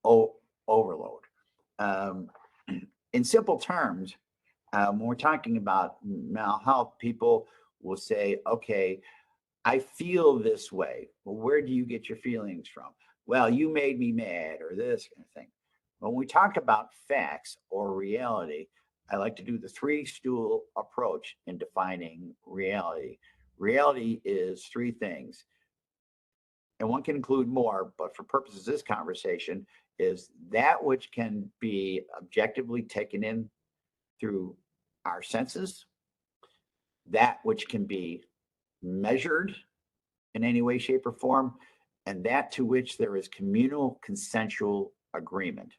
C: overload. In simple terms, when we're talking about mental health, people will say, okay, I feel this way. Well, where do you get your feelings from? Well, you made me mad, or this kind of thing. When we talk about facts or reality, I like to do the three-stool approach in defining reality. Reality is three things, and one can include more, but for purposes of this conversation, is that which can be objectively taken in through our senses, that which can be measured in any way, shape, or form, and that to which there is communal consensual agreement.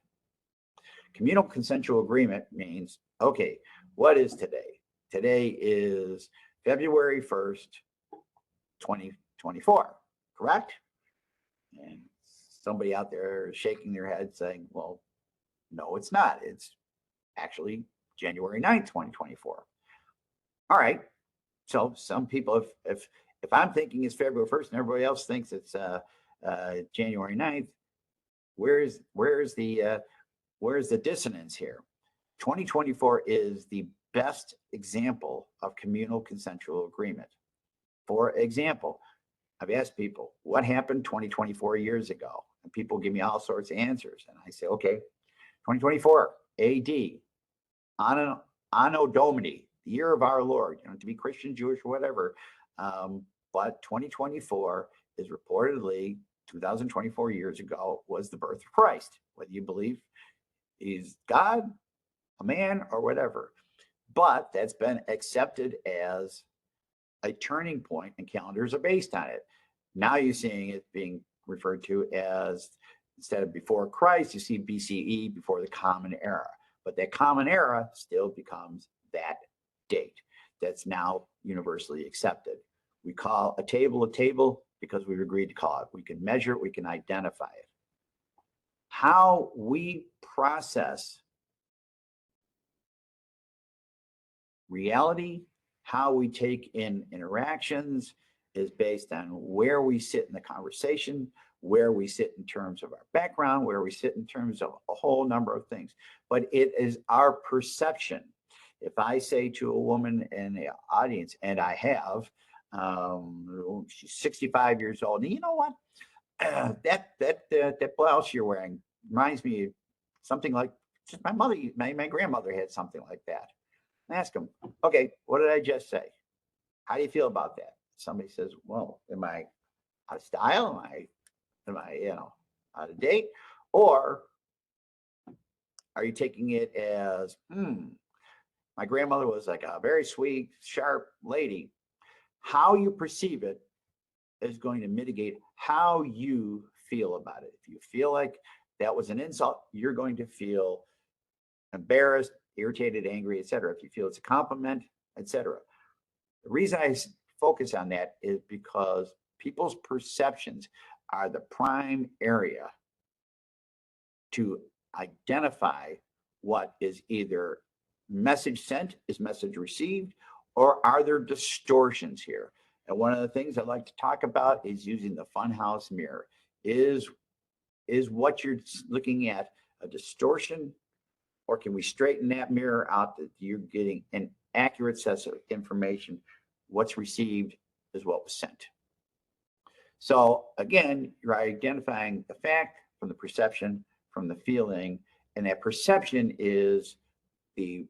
C: Communal consensual agreement means, okay, what is today? Today is February 1st, 2024, correct? And somebody out there is shaking their head saying, well, no, it's not. It's actually January 9th, 2024. All right. So some people, if I'm thinking it's February 1st and everybody else thinks it's January 9th, where's the dissonance here? 2024 is the best example of communal consensual agreement. For example, I've asked people, what happened 2024 years ago? And people give me all sorts of answers. And I say, okay, 2024 AD, Anno Domini, the year of our Lord, to be Christian, Jewish, or whatever. But 2024 is reportedly 2024 years ago was the birth of Christ, whether you believe he's God, a man, or whatever. But that's been accepted as a turning point, and calendars are based on it. Now you're seeing it being referred to as, instead of before Christ, you see BCE, before the Common Era. But that Common Era still becomes that date that's now universally accepted. We call a table because we've agreed to call it. We can measure it, we can identify it. How we process reality, how we take in interactions is based on where we sit in the conversation, where we sit in terms of our background, where we sit in terms of a whole number of things. But it is our perception. If I say to a woman in the audience, and I have, she's 65 years old, and you know what? That blouse you're wearing reminds me of something like my mother, my grandmother had something like that. And ask them, okay, what did I just say? How do you feel about that? Somebody says, well, am I out of style? Am I out of date? Or are you taking it as, my grandmother was like a very sweet, sharp lady. How you perceive it is going to mitigate how you feel about it. If you feel like that was an insult, you're going to feel embarrassed, irritated, angry, etc. If you feel it's a compliment, etc. The reason I focus on that is because people's perceptions are the prime area to identify what is either message sent, is message received, or are there distortions here? And one of the things I like to talk about is using the funhouse mirror. Is what you're looking at a distortion Or can we straighten that mirror out that you're getting an accurate set of information? What's received is what was sent. So again, you're identifying the fact from the perception, from the feeling, and that perception is the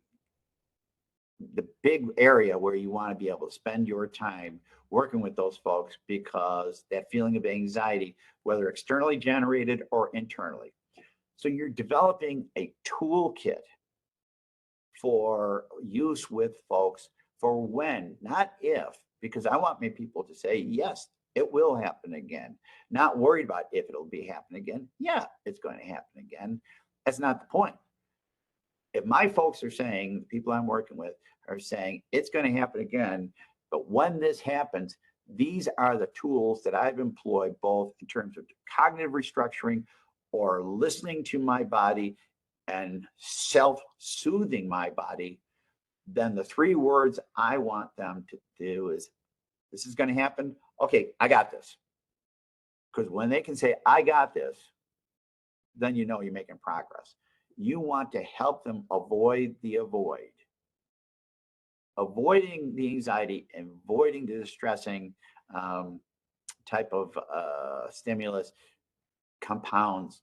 C: big area where you want to be able to spend your time working with those folks, because that feeling of anxiety, whether externally generated or internally. So you're developing a toolkit for use with folks for when, not if, because I want my people to say, yes, it will happen again. Not worried about if it'll be happen again. Yeah, it's going to happen again. That's not the point. If my folks are saying, the people I'm working with are saying it's going to happen again, but when this happens, these are the tools that I've employed, both in terms of cognitive restructuring or listening to my body and self-soothing my body. Then the 3 words I want them to do is, this is going to happen. Okay, I got this. Because when they can say, I got this, then you know you're making progress. You want to help them avoid the avoid. Avoiding the anxiety, avoiding the distressing type of stimulus compounds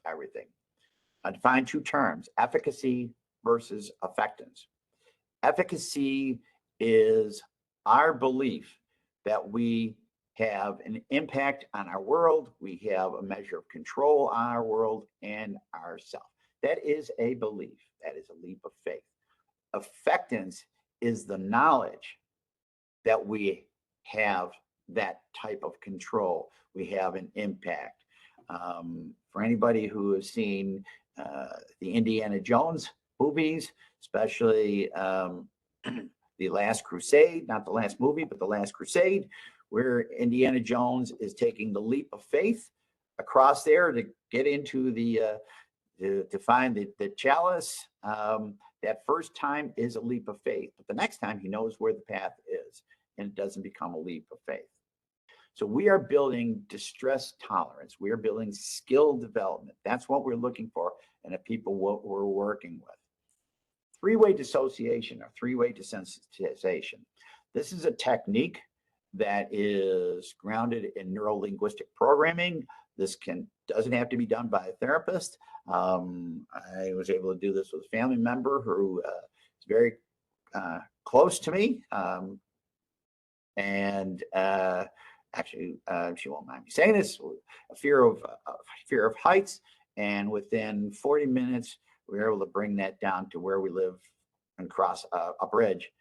C: everything. I define 2 terms: efficacy versus effectiveness. Efficacy is our belief that we have an impact on our world, we have a measure of control on our world and ourselves. That is a belief. That is a leap of faith. Effectiveness is the knowledge that we have that type of control. We have an impact. For anybody who has seen the Indiana Jones movies, especially The Last Crusade, not the last movie, but The Last Crusade, where Indiana Jones is taking the leap of faith across there to get into to find the chalice. That first time is a leap of faith, but the next time he knows where the path is, and it doesn't become a leap of faith. So we are building distress tolerance. We are building skill development. That's what we're looking for in the people we're working with. 3-way dissociation or 3-way desensitization. This is a technique that is grounded in neuro-linguistic programming. This doesn't have to be done by a therapist. I was able to do this with a family member who is very close to me. Actually, she won't mind me saying this, a fear of heights. And within 40 minutes, we were able to bring that down to where we live and cross a bridge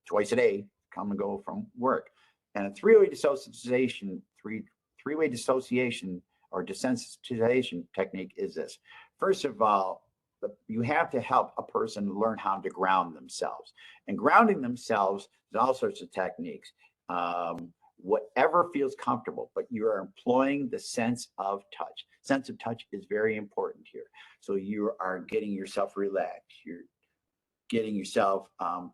C: twice a day, come and go from work. And a 3-way dissociation, three-way dissociation or desensitization technique is this. First of all, you have to help a person learn how to ground themselves. And grounding themselves is all sorts of techniques. Whatever feels comfortable, but you are employing the sense of touch. Sense of touch is very important here. So you are getting yourself relaxed. You're getting yourself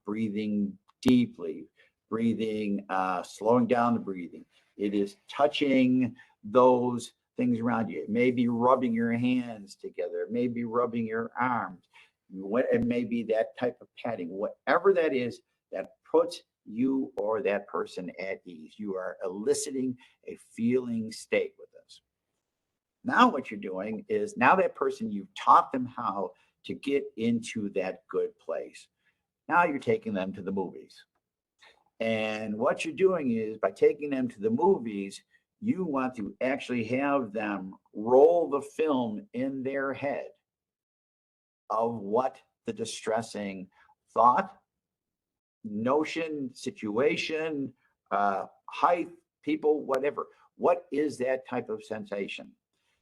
C: breathing deeply, slowing down the breathing. It is touching those things around you. It may be rubbing your hands together. It may be rubbing your arms. It may be that type of patting. Whatever that is, that puts you or that person at ease. You are eliciting a feeling state with this. Now what you're doing is, now that person, you've taught them how to get into that good place. Now you're taking them to the movies. And what you're doing is, by taking them to the movies, you want to actually have them roll the film in their head of what the distressing thought, notion, situation, height, people, whatever. What is that type of sensation?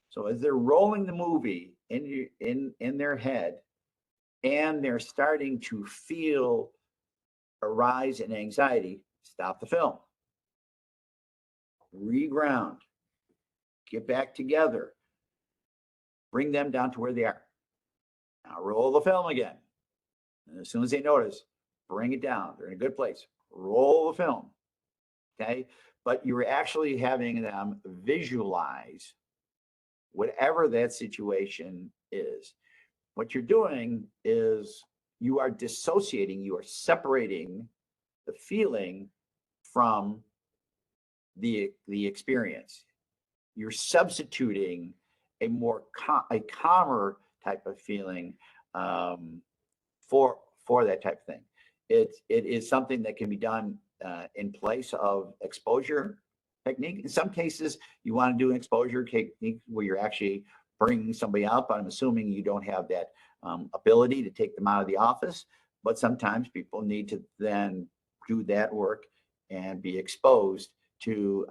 C: So as they're rolling the movie in their head, and they're starting to feel a rise in anxiety, stop the film. Reground. Get back together. Bring them down to where they are. Now roll the film again. And as soon as they notice, bring it down. They're in a good place. Roll the film. Okay? But you're actually having them visualize whatever that situation is. what you're doing is you are dissociating, you are separating the feeling from the experience. You're substituting a more a calmer type of feeling for that type of thing. It is something that can be done in place of exposure technique. In some cases, you want to do an exposure technique where you're actually bringing somebody out, but I'm assuming you don't have that ability to take them out of the office. But sometimes people need to then do that work and be exposed to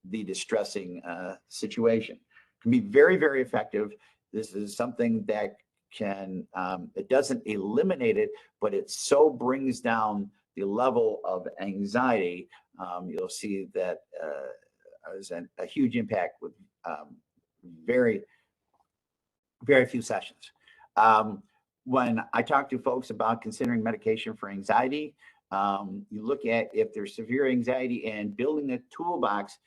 C: the distressing situation. It can be very, very effective. This is something that can, it doesn't eliminate it, but it so brings down the level of anxiety. You'll see that there's a huge impact with very, very few sessions. When I talk to folks about considering medication for anxiety, you look at if there's severe anxiety and building a toolbox,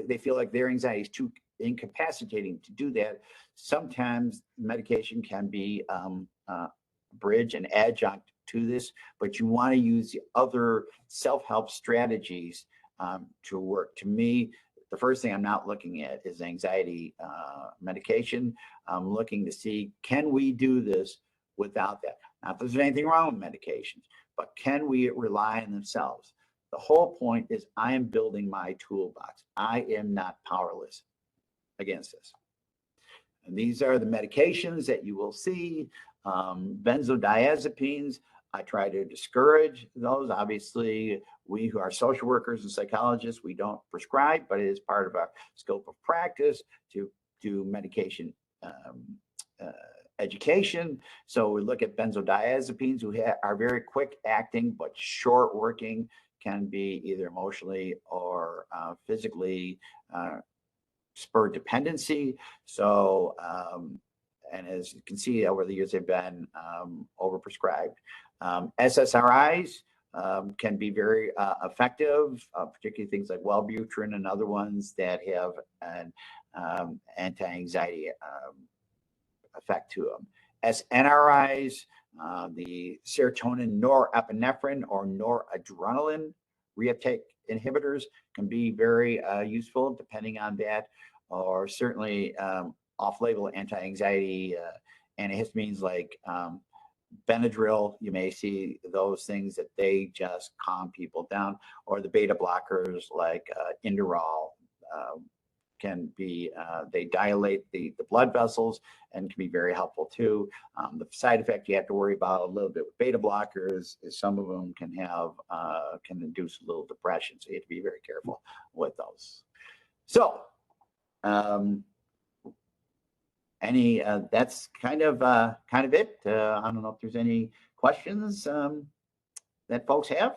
C: they feel like their anxiety is too incapacitating to do that. Sometimes medication can be a bridge and adjunct to this, but you want to use the other self-help strategies to work. To me, the first thing I'm not looking at is anxiety medication. I'm looking to see, can we do this without that? Not that there's anything wrong with medications, but can we rely on themselves? The whole point is I am building my toolbox. I am not powerless against this. And these are the medications that you will see. Benzodiazepines, I try to discourage those. Obviously, we who are social workers and psychologists, we don't prescribe, but it is part of our scope of practice to do medication education. So we look at benzodiazepines who are very quick acting, but short working, can be either emotionally or physically spur dependency. So, and as you can see over the years, they've been overprescribed. SSRIs can be very effective, particularly things like Wellbutrin and other ones that have an anti-anxiety effect to them. SNRIs, the serotonin norepinephrine or noradrenaline reuptake inhibitors can be very useful depending on that, or certainly off-label anti-anxiety antihistamines like Benadryl. You may see those things that they just calm people down, or the beta blockers like Inderal can be, they dilate the blood vessels and can be very helpful too. The side effect you have to worry about a little bit with beta blockers is some of them can have, can induce a little depression. So you have to be very careful with those. So that's kind of it. I don't know if there's any questions that folks have.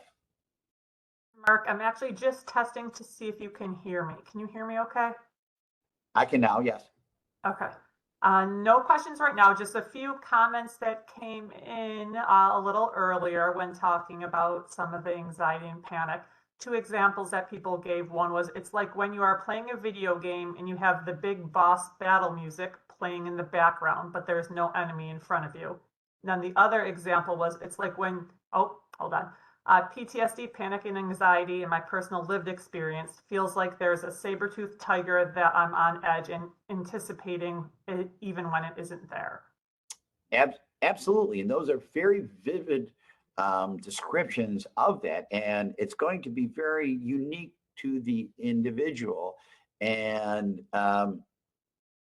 B: Mark, I'm actually just testing to see if you can hear me. Can you hear me okay?
C: I can now, yes.
B: Okay. No questions right now, just a few comments that came in a little earlier when talking about some of the anxiety and panic. Two examples that people gave. One was, it's like when you are playing a video game and you have the big boss battle music playing in the background, but there's no enemy in front of you. And then the other example was, it's like when, oh, hold on. PTSD, panic, and anxiety, in my personal lived experience, feels like there's a saber-toothed tiger that I'm on edge and anticipating it even when it isn't there.
C: Absolutely. And those are very vivid descriptions of that. And it's going to be very unique to the individual. And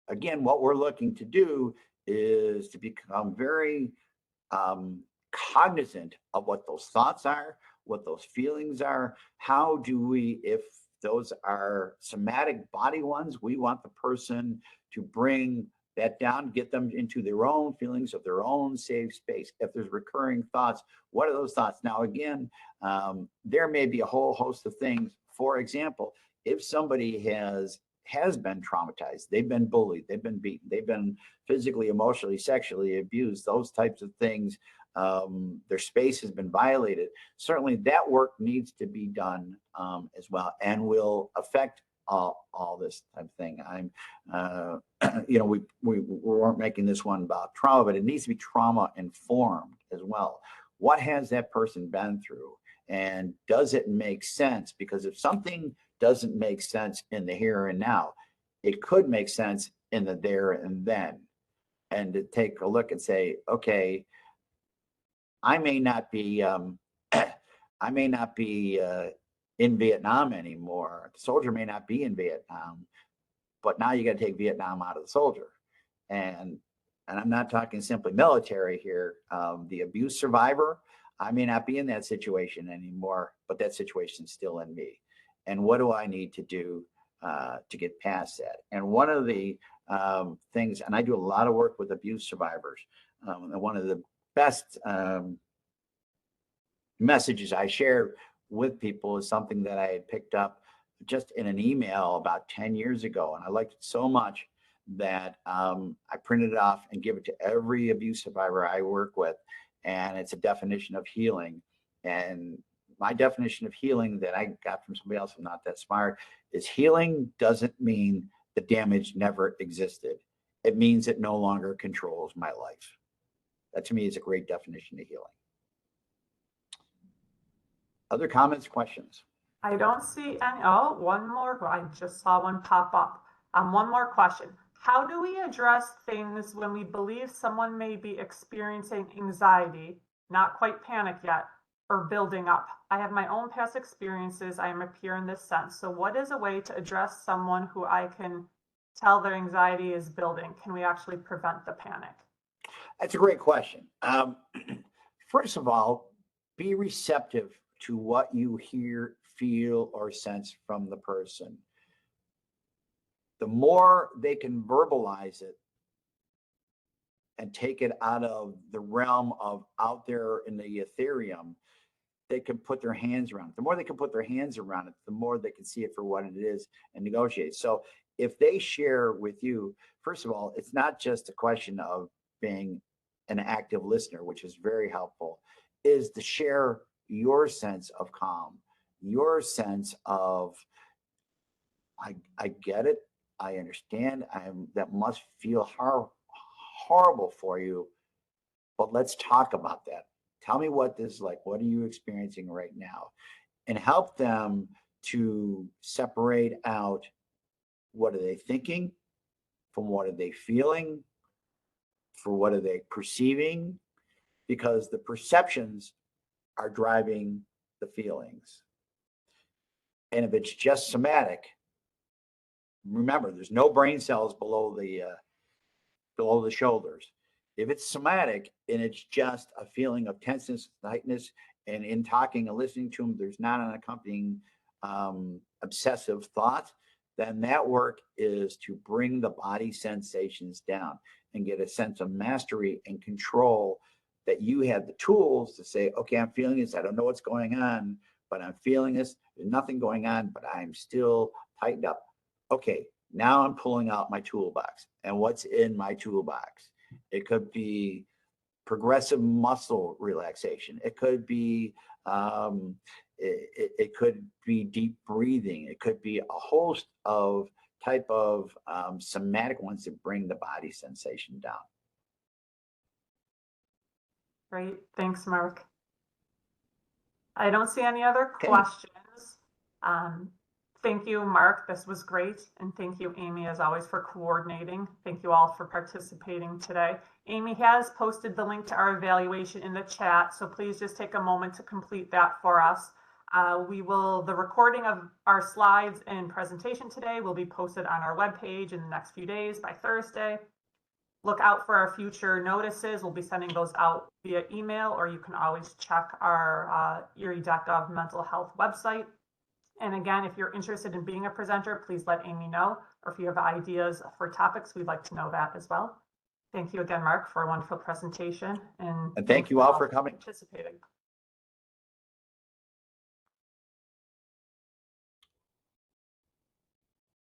C: again, what we're looking to do is to become very cognizant of what those thoughts are, what those feelings are. How do we, if those are somatic body ones, we want the person to bring that down, get them into their own feelings of their own safe space. If there's recurring thoughts, what are those thoughts? Now, again, there may be a whole host of things. For example, if somebody has been traumatized, they've been bullied, they've been beaten, they've been physically, emotionally, sexually abused, those types of things, their space has been violated. Certainly that work needs to be done as well, and will affect all this type of thing. I'm, you know, we weren't making this one about trauma, but it needs to be trauma informed as well. What has that person been through? And does it make sense? Because if something doesn't make sense in the here and now, it could make sense in the there and then. And to take a look and say, okay, I may not be, I may not be in Vietnam anymore. The soldier may not be in Vietnam, but now you got to take Vietnam out of the soldier. And I'm not talking simply military here. The abuse survivor, I may not be in that situation anymore, but that situation's still in me. And what do I need to do to get past that? And one of the things, and I do a lot of work with abuse survivors, and one of the best messages I share with people is something that I had picked up just in an email about 10 years ago. And I liked it so much that I printed it off and give it to every abuse survivor I work with. And it's a definition of healing. And my definition of healing that I got from somebody else, I'm not that smart, is healing doesn't mean the damage never existed. It means it no longer controls my life. That to me is a great definition of healing. Other comments, questions?
B: I don't see any. Oh, one more. I just saw one pop up. One more question. How do we address things when we believe someone may be experiencing anxiety, not quite panic yet, or building up? I have my own past experiences. I am a peer in this sense. So what is a way to address someone who I can tell their anxiety is building? Can we actually prevent the panic?
C: That's a great question. First of all, be receptive to what you hear, feel, or sense from the person. The more they can verbalize it and take it out of the realm of out there in the ethereum, they can put their hands around it. The more they can put their hands around it, the more they can see it for what it is and negotiate. So if they share with you, first of all, it's not just a question of being an active listener, which is very helpful, is to share your sense of calm, your sense of, I get it, I understand, that must feel horrible for you, but let's talk about that. Tell me what this is like. What are you experiencing right now? And help them to separate out what are they thinking from what are they feeling, for what are they perceiving, because the perceptions are driving the feelings. And if it's just somatic, remember, there's no brain cells below the shoulders. If it's somatic and it's just a feeling of tenseness, tightness, and in talking and listening to them, there's not an accompanying obsessive thought, then that work is to bring the body sensations down and get a sense of mastery and control, that you have the tools to say, okay, I'm feeling this. I don't know what's going on, but I'm feeling this. There's nothing going on, but I'm still tightened up. Okay, now I'm pulling out my toolbox. And what's in my toolbox? It could be progressive muscle relaxation. It could be it could be deep breathing. It could be a host of type of somatic ones that bring the body sensation down.
B: Great. Thanks, Mark. I don't see any other questions. Thank you, Mark. This was great. And thank you, Amy, as always, for coordinating. Thank you all for participating today. Amy has posted the link to our evaluation in the chat, so please just take a moment to complete that for us. The recording of our slides and presentation today will be posted on our webpage in the next few days by Thursday. Look out for our future notices. We'll be sending those out via email, or you can always check our Erie.gov mental health website. And again, if you're interested in being a presenter, please let Amy know, or if you have ideas for topics, we'd like to know that as well. Thank you again, Mark, for a wonderful presentation. And
C: thank you all for coming.
B: Participating.